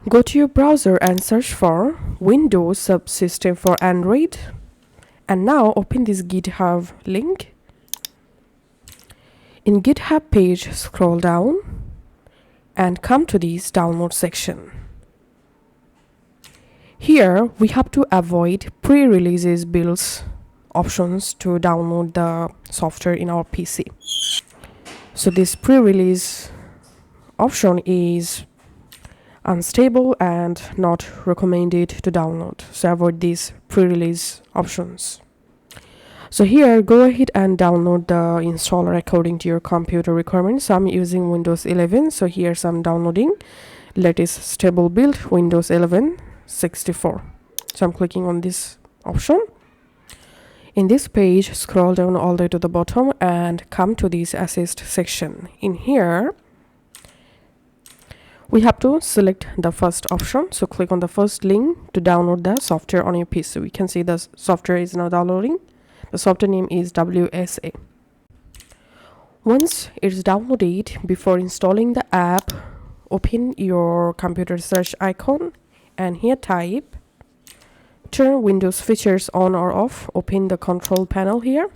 Go to your browser and search for Windows Subsystem for Android. And now open this GitHub link. In GitHub page, scroll down and come to this download section. Here we have to avoid pre-releases builds options to download the software in our PC. So this pre-release option is unstable and not recommended to download, so avoid these pre-release options. So here, go ahead and download the installer according to your computer requirements. So I'm using Windows 11, so here's I'm downloading latest stable build Windows 11 64. So I'm clicking on this option. In this page, scroll down all the way to the bottom and come to this assist section. In here, we have to select the first option. So click on the first link to download the software on your PC. We can see the software is now downloading. The software name is WSA. Once it's downloaded, before installing the app, open your computer search icon and here type turn Windows features on or off. Open the control panel here.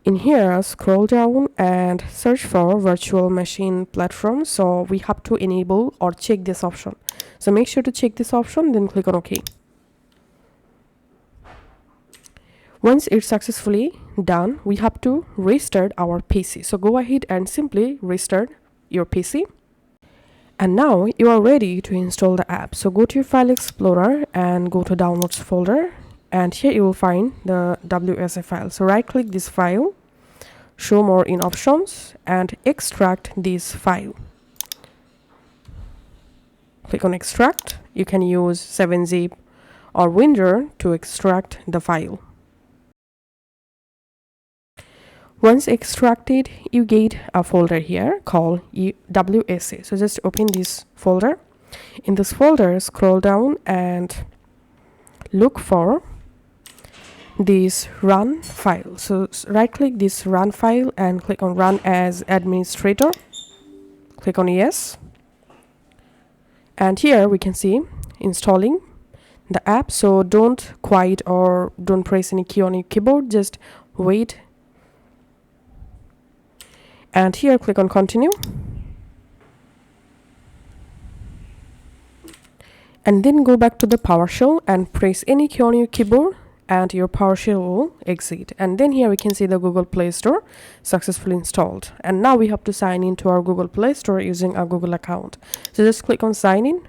In here, scroll down and search for virtual machine platform. So we have to enable or check this option. So make sure to check this option, then click on OK. Once it's successfully done, we have to restart our PC. So go ahead and simply restart your PC. And now you are ready to install the app. So go to your file explorer and go to downloads folder. And here you will find the WSA file. So right click this file, show more in options and extract this file. Click on extract. You can use 7-zip or WinRAR to extract the file. Once extracted, you get a folder here called WSA. So just open this folder. In this folder, scroll down and look for this run file. So right click this run file and click on run as administrator. Click on yes. And here we can see installing the app. So don't quit or don't press any key on your keyboard. Just wait. And here click on continue. And then go back to the PowerShell and press any key on your keyboard and your PowerShell will exit. And then here we can see the Google Play Store successfully installed. And now we have to sign into our Google Play Store using our Google account. So just click on sign in.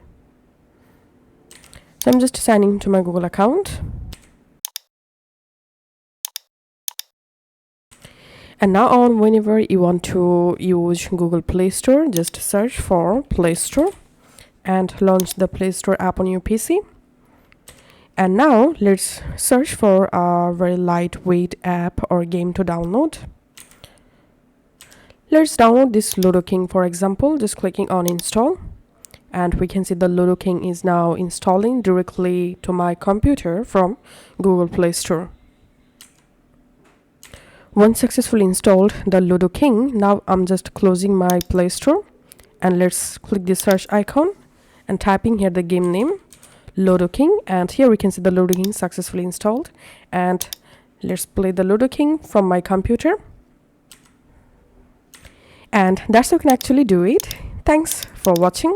So I'm just signing into my Google account. And now on, whenever you want to use Google Play Store, just search for Play Store and launch the Play Store app on your PC. And now let's search for a very lightweight app or game to download. Let's download this Ludo King, for example. Just clicking on install. And we can see the Ludo King is now installing directly to my computer from Google Play Store. Once successfully installed the Ludo King, now I'm just closing my Play Store and let's click the search icon and typing here the game name Ludo King, and here we can see the Ludo King successfully installed. And let's play the Ludo King from my computer. And that's how you can actually do it. Thanks for watching.